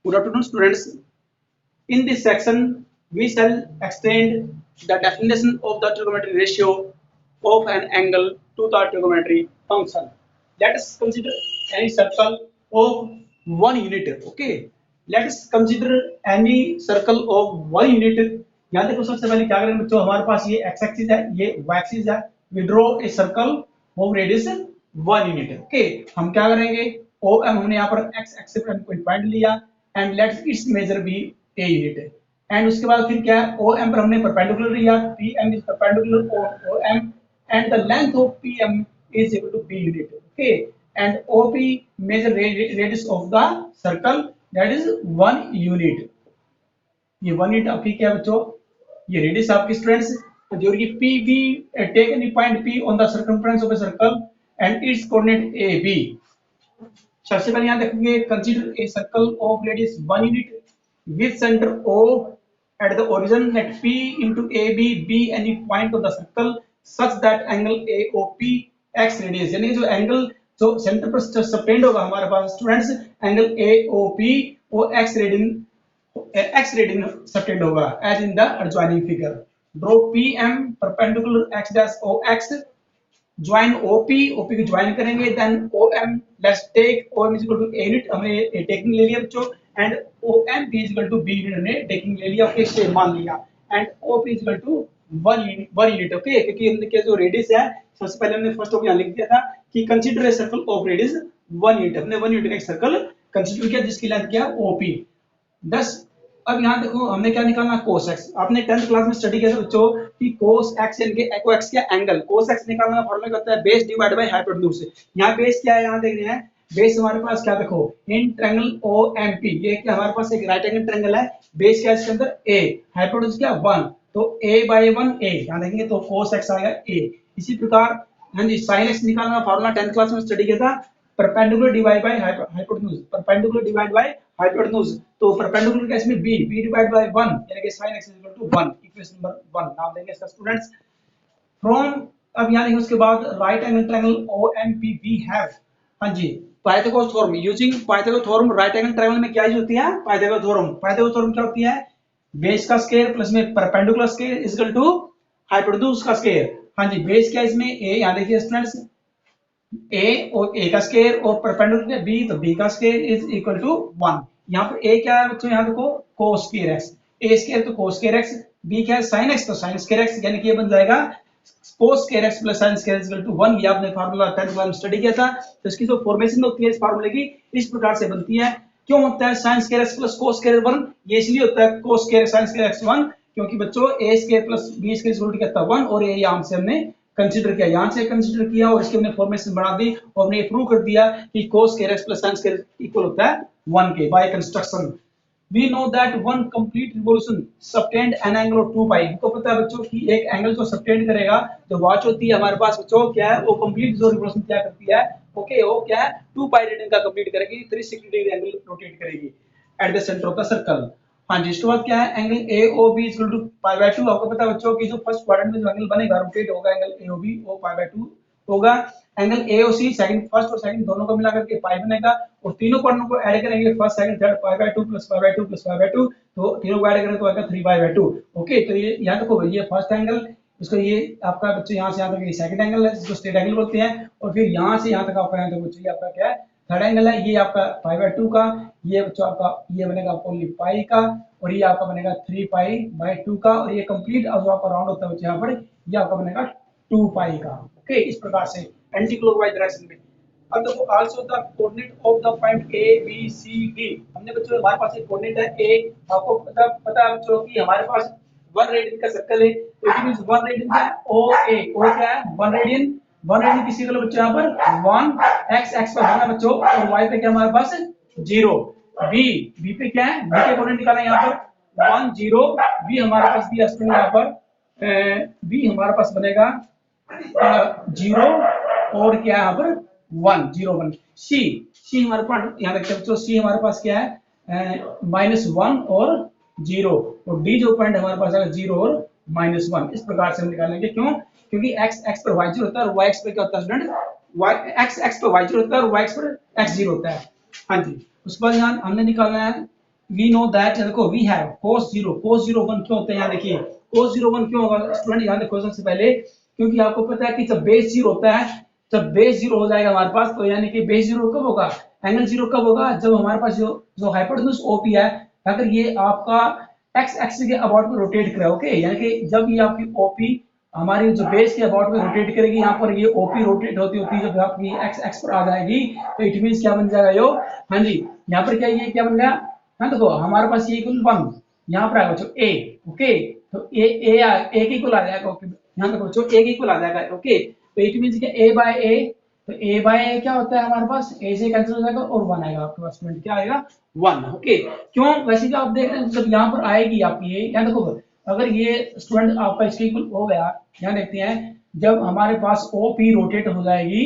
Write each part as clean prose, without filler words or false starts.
Good afternoon, students. In this section, we shall extend the definition of the trigonometry ratio of an angle to the trigonometry function. Let us consider any circle of 1 unit. Okay. Let us consider any circle of 1 unit. यहाँ देखो सबसे पहले क्या करेंगे बच्चों, हमारे पास ये x axis है, ये y एक्सिस है. We draw a circle of radius 1 unit. Okay, हम क्या करेंगे, ओ एम हमने यहाँ पर x एक्सिस पर कोई पॉइंट लिया and let's its measure be a unit. And उसके बाद फिर क्या है, ओ एम पर हमने परपेंडिकुलर लिया, P M is perpendicular on O M and the length of P M is equal to b unit. Okay, and O P measure radius of the circle that is 1 unit. ये 1 unit आपकी क्या बच्चों, ये radius आपकी students. जो ये P B, take any point P on the circumference of a circle and its coordinate a b. सबसे पहले यहाँ देखेंगे, consider a circle of radius 1 unit with center O at the origin let P into AB be any point of the circle such that angle AOP x radius. यानी जो angle जो centre पर subtend होगा हमारे पास students, angle AOP वो x radian subtend होगा as in the adjoining figure. Draw PM perpendicular x dash OX. Join OP, OP को join करेंगे, then OM let's take OM is equal to a unit, हमने taking ले लिया बच्चों, and OM b is equal to b unit हमने taking ले लिया. Okay, से मान लिया, and OP is equal to 1 unit. Okay, क्योंकि हमने जो रेडियस है सबसे पहले हमने फर्स्ट ऑफ यहाँ लिख दिया था कि consider a circle of radius 1 unit. हमने 1 unit का एक सर्कल कंसीडर किया जिसकी लेंथ क्या है ओपी. 10. अब यहाँ देखो हमने क्या निकालना, कोस एक्स. आपने 10th क्लास में स्टडी किया था बच्चों कि कोस एक्स यानी कि एको एक्स का एंगल, कोस एक्स निकालने का फॉर्मूला होता है बेस डिवाइड बाय हाइपोटेन्यूज. यहाँ बेस क्या है, यहाँ देख रहे हैं बेस हमारे पास क्या, देखो इन ट्रायंगल ओएमपी, ये क्या हमारे पास एक राइट एंगल ट्रायंगल है, बेस क्या है इसके अंदर a, हाइपोटेन्यूज क्या 1, तो a बाय 1 a, यहाँ देखेंगे तो कोस एक्स आएगा a. इसी प्रकार हाँ जी, साइन एक्स निकालने का फॉर्मूला 10th क्लास में स्टडी किया था, perpendicular divide by hypotenuse, perpendicular divide by hypotenuse. तो परपेंडिकुलर केस में b डिवाइड बाय 1 यानी कि sin x equal to 1, equation number 1 नाम देंगे इसका स्टूडेंट्स. फ्रॉम, अब यहाँ देखो उसके बाद right angle triangle OMP we have, हाँ जी, Pythagoras theorem. Using Pythagoras theorem right angle triangle में क्या यूज होती है, पाइथागोरस थ्योरम. पाइथागोरस थ्योरम क्या होती है, बेस का स्क्वायर प्लस में perpendicular square is equal to hypotenuse का स्क्वायर. हाँ जी, बेस क्या इसमें a, यहाँ देखिए स्टूडेंट्स a और a का स्क्वायर और परपेंडिकुलर b तो b का स्क्वायर इज इक्वल टू 1. यहाँ पर a क्या है बच्चों, यहाँ देखो cos square x, a square तो cos स्क्वायर x, b क्या है sin x तो sin स्क्वायर x, यानी कि ये बन जाएगा cos square x plus sin square equal to 1. ये आपने फार्मूला 10th क्लास में स्टडी किया था. तो इसकी जो फॉर्मेशन होती है इस फार्मूले की इस प्रकार से बनती है. क्यों होता है sin square x plus cos square 1, ये इसलिए होता है cos square sin square x 1 क्योंकि बच्चों a square plus b square equal to कितना 1 और ये यहाँ से हमने कंसीडर किया, यहाँ से कंसीडर किया और इसके हमने फॉर्मेशन बना दी और हमने प्रूव कर दिया कि cos square x plus sin square equal होता है 1 के by construction. We know that one complete revolution subtend an angle of 2 pi. तो पता है बच्चों कि एक एंगल जो सबटेंड करेगा जो वॉच होती है हमारे पास बच्चों क्या है, वो कंप्लीट जो रिवोल्यूशन क्या करती है, ओके वो क्या है 2 पाई रेडियन का कंप्लीट करेगी, 360 डिग्री एंगल रोटेट करेगी at the centre of the circle. हाँ जी, इसके बाद क्या है angle AOB equal to pi by 2. आपको पता है बच्चों कि जो फर्स्ट क्वाड्रेंट में जो एंगल बनेगा रोटेट होगा एंगल AOB वो पाई बाय 2 होगा. एंगल AOC सेकंड, फर्स्ट और सेकंड दोनों को मिला करके पाई बनेगा और तीनों क्वाड्रेंट को ऐड करेंगे first second third pi by 2 plus pi by 2 plus pi by 2, तो तीनों को ऐड करें तो आएगा 3 पाई बाय 2. ओके, तो ये यहाँ देखो ये फर्स्ट एंगल, इसको ये आपका बच्चों यहाँ से यहाँ तक ये सेकंड एंगल है जिसको स्ट्रेट एंगल बोलते हैं, और फिर यहाँ से यहाँ तक आपका यहाँ तक बच्चों ये आपका क्या है थर्ड एंगल है, ये आपका पाई बाय 2 का, ये बच्चों आपका ये बनेगा ओनली पाई का, और ये आपका बनेगा 3 पाई बाय 2 का, और ये कंप्लीट जो आपका राउंड होता है बच्चों यहाँ पर ये आपका बनेगा 2 पाई का. ओके, इस प्रकार से एंटी क्लॉकवाइज डायरेक्शन में. अब देखो also the coordinate of the point A B C D. हमने बच्चों हमारे पास एक कोऑर्डिनेट है ए, आपको पता है बच्चों कि हमारे पास 1 रेडियन का सर्कल है, इट मींस 1 रेडियन का ओ ए, ओ क्या है 1 रेडियन, 1 रेडियन किसी का बच्चों यहाँ पर 1 x x पर होगा बच्चों, और y पे क्या हमारे पास 0, b b पे क्या है, b के कोऑर्डिनेट निकालना यहाँ पर 1 0, b हमारे पास दिया स्टूडेंट यहाँ पर b हमारे पास बनेगा 0 और क्या है यहाँ पर 1 0 1. सी हमारे पास यहाँ रखते हैं बच्चों, सी हमारे पास क्या है -1 और 0, और डी जो पॉइंट हमारे पास है 0 और -1. इस प्रकार से हम निकालेंगे. क्यों, क्योंकि x x पर y 0 होता है और y x पर क्या होता है स्टूडेंट, y x x पर y 0 होता है और y x पर x 0 होता है. हाँ जी, उसके बाद यहाँ हमने निकालना है वी नो दैट, देखो वी हैव cos 0, cos 0 1 क्यों होता है, यहाँ देखिए cos 0 1 क्यों होगा स्टूडेंट, यहाँ देखो सबसे पहले, क्योंकि आपको पता है कि जब बेस 0 होता है, जब बेस 0 हो जाएगा हमारे पास, तो यानी कि बेस 0 कब होगा, एंगल 0 कब होगा, जब हमारे पास जो जो हाइपोटेन्यूज ओपी है, अगर ये आपका एक्स एक्सिस के अबाउट में रोटेट करे, ओके, यानी कि जब ये आपकी ओपी हमारी जो बेस के अबाउट में रोटेट करेगी, यहाँ पर ये ओपी रोटेट होती होती जब आपकी एक्स एक्स पर आ जाएगी, तो इट मींस क्या बन जाएगा यो, हाँ जी, यहाँ पर क्या ये क्या बन गया, हाँ देखो हमारे पास ये इक्वल 1, यहाँ पर आएगा बच्चों ए, ओके, तो ए के इक्वल आ जाएगा, ओके, यहाँ देखो बच्चों ए के इक्वल आ जाएगा, ओके, तो इट मींस क्या ए बाय ए, तो ए बाय ए क्या होता है हमारे पास, ए से कैंसिल हो जाएगा और 1 आएगा आपके पास, स्टूडेंट क्या आएगा 1, ओके, क्यों, वैसे भी आप देख रहे हैं जब यहाँ पर आएगी आपकी ये, यहाँ देखो अगर ये स्टूडेंट आपका इसके इक्वल हो गया, यहाँ देखते हैं जब हमारे पास ओपी रोटेट हो जाएगी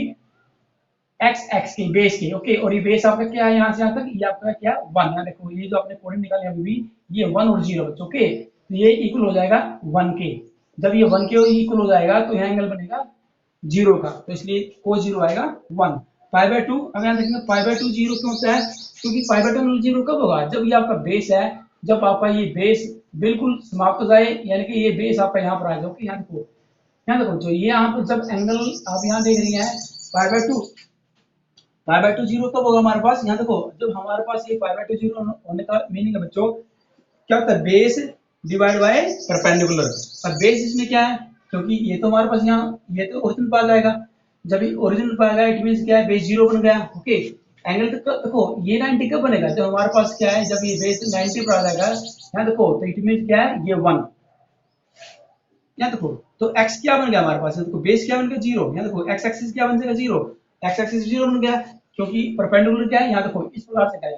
एक्स एक्स की बेस की, ओके, और ये बेस आपका क्या है यहाँ से यहाँ तक, ये आपका क्या 1, यहाँ देखो ये जो आपने कोऑर्डिनेट निकाले अभी भी, ये 1 और 0 बच्चों, ओके, तो ये इक्वल हो जाएगा 1 के, जब ये 1 के इक्वल हो जाएगा तो यहाँ एंगल बनेगा 0 का, तो इसलिए cos 0 आएगा 1, पाई बाय 2, अब यहाँ देखेंगे पाई बाय 2 0 क्यों होता है, क्योंकि पाई बाय 2 0 कब होगा, जब ये आपका बेस है, जब आपका ये बेस बिल्कुल समाप्त हो जाए, यानी कि ये बेस आपका यहाँ पर आ जाए, ओके, यहाँ देखो जो ये यहाँ पर जब एंगल आप यहाँ देख रही हैं पाई बाय 2, पाई बाय 2 0 कब होगा हमारे पास, यहाँ देखो जब हमारे पास ये पाई बाय 2 0 होने का मीनिंग है बच्चों, क्या होता है, बेस डिवाइड बाय परपेंडिकुलर, और बेस इसमें क्या है, क्योंकि ये तो हमारे पास यहाँ ये तो ओरिजिन पर आ जाएगा, जब ये ओरिजिन पर आ गया इट मींस क्या है, बेस 0 बन गया, ओके, एंगल तक देखो ये 90 कब बनेगा, जब हमारे पास क्या है, जब ये बेस 90 पर आ जाएगा, यहाँ देखो तो इट मींस क्या है, ये 1, यहाँ देखो तो x क्या बन गया हमारे पास, देखो बेस क्या बन गया 0, यहाँ देखो x एक्सिस क्या बन जाएगा 0, x एक्सिस 0 बन गया, क्योंकि परपेंडिकुलर क्या है, यहाँ देखो इस प्रकार से क्या है,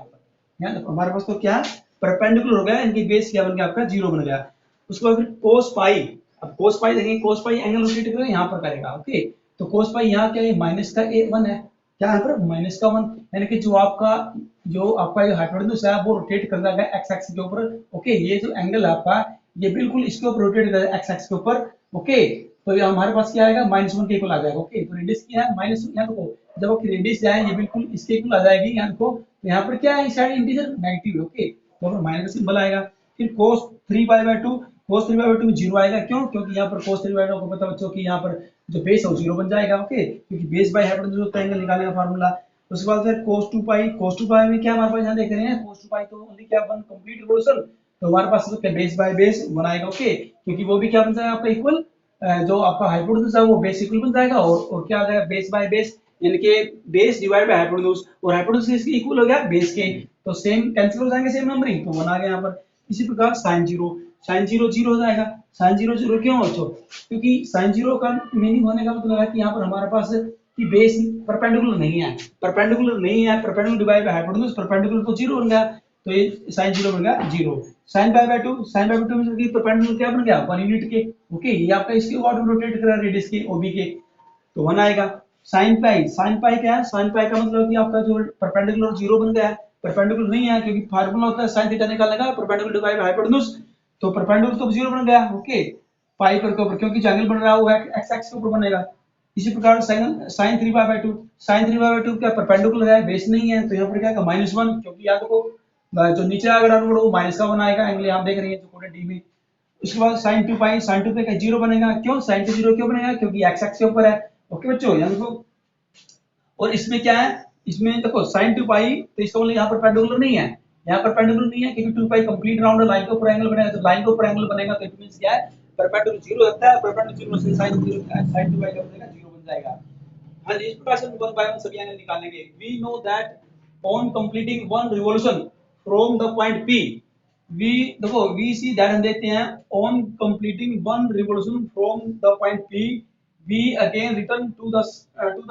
यहाँ देखो हमारे पास तो क्या परपेंडिकुलर हो गया, इनकी बेस क्या बन गया आपका 0 बन गया, उसके बाद फिर cos पाई, अब cos पाई देखेंगे, cos पाई एंगल रोटेट करेगा यहाँ पर करेगा, ओके, तो cos पाई यहाँ क्या है, माइनस का ए 1 है, क्या यहाँ पर माइनस का 1, यानी कि जो आपका ये हाइपोटेन्यूज है वो रोटेट कर जाएगा एक्स एक्सिस के ऊपर, ओके, ये जो एंगल है आपका ये बिल्कुल इसके ऊपर रोटेट कर एक्स एक्सिस के ऊपर, ओके, तो ये हमारे पास क्या आएगा -1 के इक्वल आ जाएगा, ओके, तो रेडियस क्या है माइनस, यहाँ देखो जब आपकी रेडियस है ये बिल्कुल इसके इक्वल आ जाएगी, यहाँ देखो तो यहाँ पर क्या है इस साइड इंटीजर नेगेटिव, ओके, तो फिर माइनस का सिंबल आएगा, फिर cos 3 pi by 2, cos 3 pi by 2 0 आएगा, क्यों, क्योंकि यहाँ पर cos 3 बाय 2 को पता बच्चों कि यहाँ पर जो बेस है वो 0 बन जाएगा, ओके, क्योंकि बेस बाय हाइपोटेन्यूज होता है एंगल निकालने का फार्मूला, उसके बाद फिर cos 2 पाई में क्या हमारे पास यहाँ देख रहे हैं, cos 2 पाई तो ओनली क्या 1 कंप्लीट रिवोल्यूशन, तो हमारे पास तो क्या बेस बाय बेस बनाएगा, ओके, क्योंकि वो भी क्या बन जाएगा आपका इक्वल, जो आपका हाइपोटेन्यूज है वो बेस इक्वल बन जाएगा, और क्या आ जाएगा बेस बाय बेस, यानी कि बेस डिवाइड बाय हाइपोटेन्यूज, और हाइपोटेन्यूज किसके इक्वल हो गया बेस के, तो सेम कैंसिल हो जाएंगे, सेम नंबरिंग, तो 1 आ गया यहाँ पर, इसी प्रकार sin 0, sin 0 0 हो जाएगा, sin 0 0 क्यों बच्चों, क्योंकि sin 0 का मीनिंग होने का मतलब है कि यहाँ पर हमारे पास कि बेस परपेंडिकुलर नहीं है, परपेंडिकुलर नहीं है, perpendicular divide by hypotenuse, perpendicular तो 0 बन गया, तो ये sin 0 बन गया 0, sin pi by 2, sin pi by 2 मतलब कि परपेंडिकुलर क्या बन गया 1 यूनिट के, ओके, ये आपका इसके अबाउट रोटेट कर रहा है रेडियस के ओबी के, तो 1 आएगा, sin पाई क्या है, sin पाई का मतलब कि आपका जो परपेंडिकुलर 0 बन गया है, परपेंडिकुलर नहीं है क्योंकि फार्मूला होता है sin थीटा निकालने का परपेंडिकुलर डिवाइड बाय हाइपोटेन्यूज, तो परपेंडिकुलर तो 0 बन गया, ओके, पाई पर के ऊपर क्योंकि जो एंगल बन रहा है वो एक्स एक्सिस के ऊपर बनेगा, इसी प्रकार sin 3 pi by 2, sin 3 pi by 2 क्या परपेंडिकुलर है, बेस नहीं है, तो यहाँ पर क्या है -1, क्योंकि यहाँ देखो जो नीचे आएगा डाउनवर्ड वो माइनस का 1 आएगा, एंगल आप देख रहे हैं जो कोडेड डी में, उसके बाद sin 2 पाई, sin 2 पे क्या 0 बनेगा, क्यों sin 2 0 क्यों बनेगा, क्योंकि एक्स एक्सिस के ऊपर है, ओके बच्चों, यहाँ देखो, और इसमें क्या है, इसमें देखो sin 2 पाई, तो इसका मतलब यहाँ पर परपेंडिकुलर नहीं है, यहाँ पर परपेंडिकुलर नहीं है क्योंकि 2 पाई कंप्लीट राउंड है, लाइन के ऊपर एंगल बनेगा, तो लाइन के ऊपर एंगल बनेगा तो इट मींस क्या है परपेंडिकुलर 0 रहता है, परपेंडिकुलर 0 से sin 0 sin 2 पाई का बनेगा 0 बन जाएगा, हाँ जी, इस प्रकार से 1 बाय 1 सभी एंगल निकालेंगे, we know that on completing one revolution from the point P, we देखो वी सी दैट हम देखते हैं on completing one revolution from the point P, we again return to the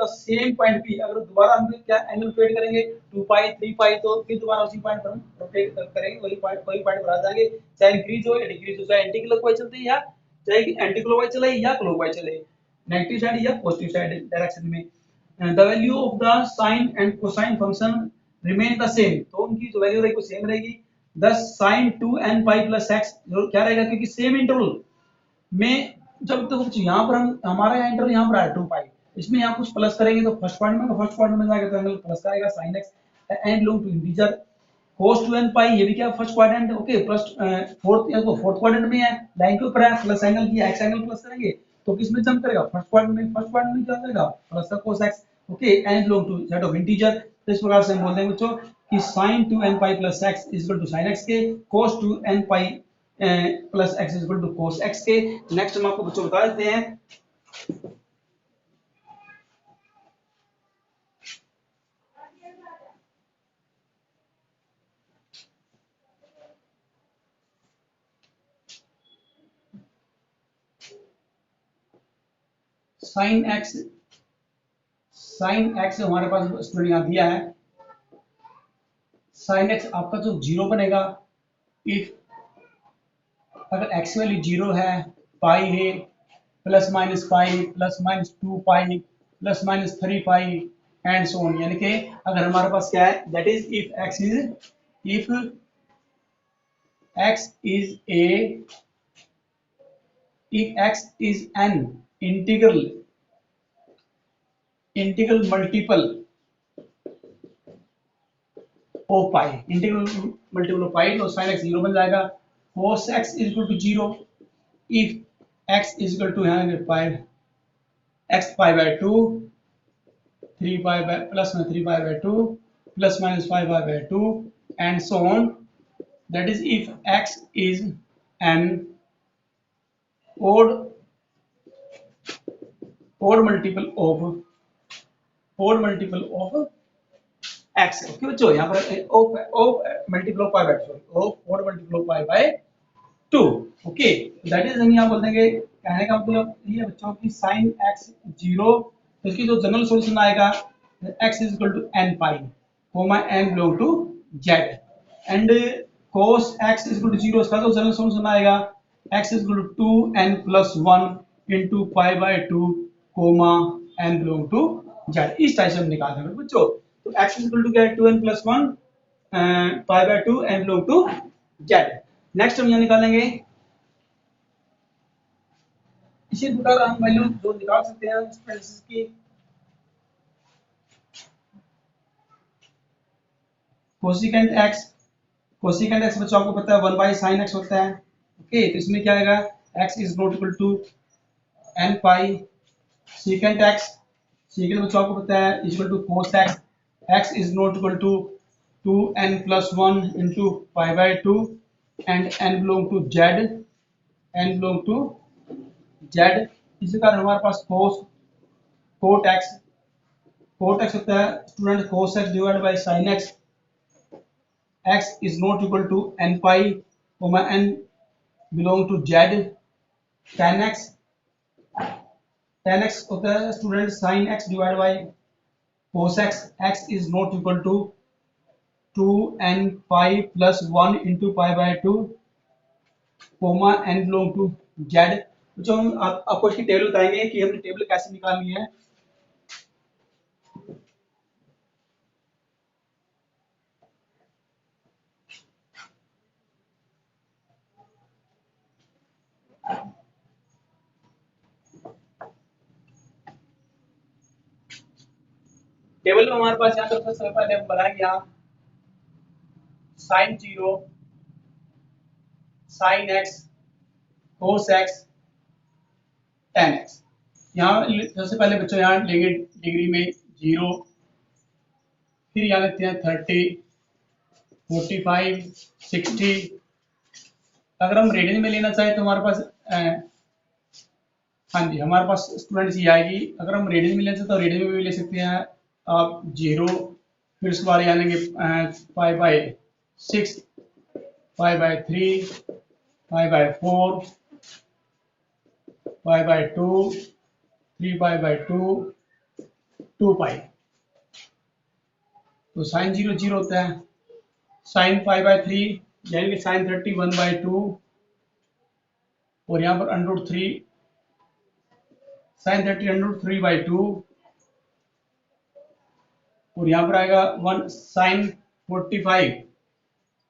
same point P, अगर दोबारा हम क्या angle rotate करेंगे 2 पाई 3 पाई, तो फिर दोबारा उसी पॉइंट पर हम रोटेट करेंगे, वही पॉइंट पर आ जाएंगे, चाहे इंक्रीज हो या डिक्रीज हो, चाहे एंटी क्लॉकवाइज चलते या चाहे एंटी क्लॉकवाइज चले या क्लॉकवाइज चले, नेगेटिव साइड या पॉजिटिव साइड डायरेक्शन में, the value of the sine and cosine function remain the same, तो उनकी जो वैल्यू रहेगी वो सेम रहेगी, thus sin 2n pi plus x जो क्या रहेगा, क्योंकि सेम इंटरवल में जब तक तो यहाँ पर हम हमारा यहाँ इंटरवल यहाँ पर है 2 पाई, इसमें यहाँ कुछ प्लस करेंगे तो फर्स्ट पॉइंट में जाएगा तो एंगल प्लस का आएगा sin x and belong to integer, cos 2n pi ये भी क्या first quadrant, okay, plus fourth या तो फोर्थ क्वाड्रेंट में है, लाइन के ऊपर है, प्लस एंगल की एक्स एंगल प्लस करेंगे तो किस में जंप करेगा, फर्स्ट क्वाड्रेंट में, फर्स्ट क्वाड्रेंट में क्या करेगा प्लस का cos x, okay, n belong to set of integer. तो इस प्रकार से हम बोल देंगे बच्चों कि sin 2n pi plus x is equal to sin x के, cos 2n pi plus x is equal to cos x के। नेक्स्ट हम आपको बच्चों बता देते हैं sin x, हमारे पास स्टूडेंट यहाँ दिया है, sin x आपका जो जीरो बनेगा इफ अगर x वैल्यू जीरो है, पाई है, plus minus pi, plus minus 2 pi, plus minus 3 pi and so on, यानी कि अगर हमारे पास क्या है, that is if x is a if x is an integral multiple of pi, integral multiple of pi, तो sin x zero बन जाएगा, cos x is equal to zero if x is equal to यहाँ pi x pi by 2, 3 pi by plus में 3 pi by 2 plus minus 5 pi by 2 and so on, that is if x is an odd multiple of x, okay बच्चों, यहाँ पर multiple of pi by 2, odd multiple of pi by 2, okay, that is हम यहाँ बोल देंगे, कहने का मतलब ये बच्चों की sin x जीरो, तो इसकी जो जनरल सॉल्यूशन आएगा x is equal to n pi comma n belong to z and cos x is equal to zero, इसका जो जनरल सॉल्यूशन आएगा x is equal to 2n plus 1 into pi by 2 comma n belong to z, इस type से हम निकाल देंगे बच्चों। तो x इज इक्वल टू क्या है 2n plus 1 pi by 2 n belong to z। Next हम यहाँ निकालेंगे इसी प्रकार हम वैल्यू जो निकाल सकते हैं स्पेसिस की, कोसिकेंट x बच्चों आपको पता है 1 बाई साइन x होता है, ओके, तो इसमें क्या आएगा x is not equal to n pi, secant बच्चों आपको पता है equal to cos x is not equal to 2n plus 1 into pi by 2 and n belong to z, इसी कारण हमारे पास cot x होता है student cos x divide by sin x, x is not equal to n pi comma n belong to z, tan x होता है student sin x divide bye cos x, x is not equal to 2n pi plus 1 into pi by 2 comma n belong to z। जो हम आपको इसकी table बताएंगे कि हमने table कैसे निकालनी है। टेबल में हमारे पास यहाँ तो सबसे पहले हम बनाएंगे यहाँ sin zero, sin x, cos x, tan x। यहाँ सबसे पहले बच्चों यहाँ लेंगे डिग्री में जीरो, फिर यहाँ लेते हैं 30, 45, 60। अगर हम रेडियन में लेना चाहें तो हमारे पास हाँ जी हमारे पास स्टूडेंट्स ये आएगी, अगर हम रेडियन में लेना चाहें तो रेडियन में भी ले सकते हैं आप जीरो, फिर उसके बाद यहाँ लेंगे 5 by 6, 5 by 3, 5 by 4, 5 by 2, 3 pi by 2, 2 pi. तो साइन जीरो जीरो होता है, साइन 5 बाय 3 यानी कि साइन 30 1 बाय 2 और यहाँ पर अंडर 3 साइन 30 अंडर 3 बाय 2 और यहाँ पर आएगा 1 sine 45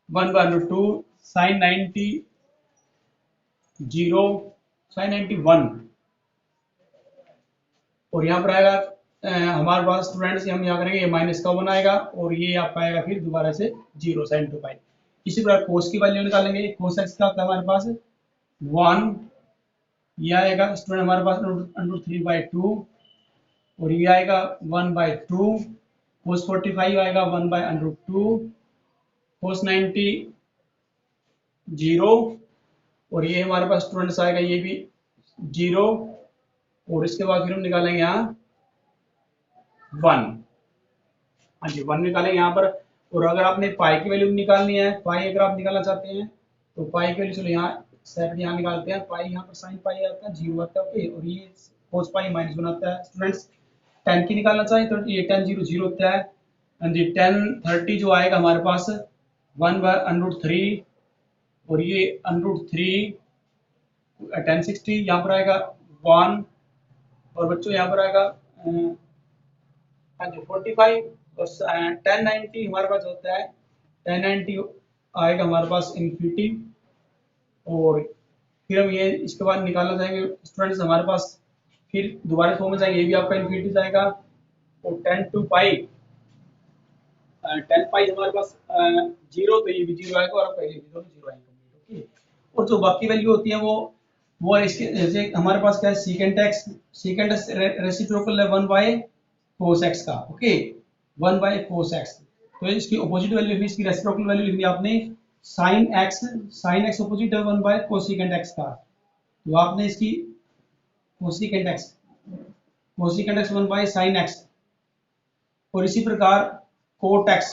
1 by under 2 sine 90 0 sine 91 और यहाँ पर आएगा हमारे पास स्टूडेंट्स हम यहाँ करेंगे, ये माइनस का बनाएगा और ये आपका आएगा फिर दोबारा से 0 sin 2 पाई। इसी प्रकार कोस की वैल्यू निकालेंगे, कोस एक्स का होता है हमारे पास 1, ये आएगा स्टूडेंट हमारे पास √3/2 और ये आएगा 1/2, कोस 45 आएगा 1/√2, कोस 90 0 और ये हमारे पास स्टूडेंट्स आएगा ये भी 0 और इसके बाद फिर हम निकालेंगे यहाँ 1। हाँ जी 1 निकालेंगे यहाँ पर। और अगर आपने पाई की वैल्यू निकालनी है, पाई अगर आप निकालना चाहते हैं तो पाई की वैल्यू चलो यहाँ सेट यहाँ निकालते हैं, पाई यहाँ पर साइन पाई आता है 0 आता है, ओके, और ये कोस पाई माइनस बनाता है। स्टूडेंट्स 10 की निकालना चाहें तो ये 10 0 0 होता है, एंड 10 30 जो आएगा हमारे पास 1/√3 और ये √3 10 60 यहाँ पर आएगा 1 और बच्चों यहाँ पर आएगा हाँ जी 45 और 1090 हमारे पास होता है 1090 आएगा हमारे पास इन्फिनिटी। और फिर हम ये इसके बाद निकालना चाहेंगे स्टूडेंट्स हमारे पास फिर दोबारा फॉर्म में जाएंगे, ये भी आपका इन्फिनिटी जाएगा और 10 to पाई 10 पाई हमारे पास 0 तो ये भी 0 आएगा और पहले भी दोनों 0 आएंगे, ओके। और जो बाकी वैल्यू होती है वो इसके जैसे हमारे पास क्या है सेकेंड रेसिप्रोकल है 1/cos x का, ओके, 1/cos x। तो इसकी ऑपोजिट वैल्यू लिखनी, इसकी रेसिप्रोकल वैल्यू लिखनी आपने sin x ऑपोजिट है 1/cosecant x का, तो आपने इसकी cosecant x 1/sin x और इसी प्रकार cot x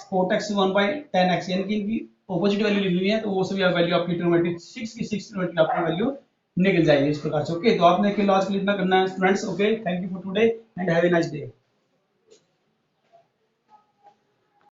1/tan x, यानी कि इनकी ऑपोजिट वैल्यू लिखनी है, तो वो सभी वैल्यू आपकी ट्रिग्नोमेट्री 6 की 6 ट्रिग्नोमेट्री आपकी वैल्यू निकल जाएगी इस प्रकार से, ओके। तो आपने केवल आज के लिए इतना करना है students, okay. Thank you for today and have a nice day.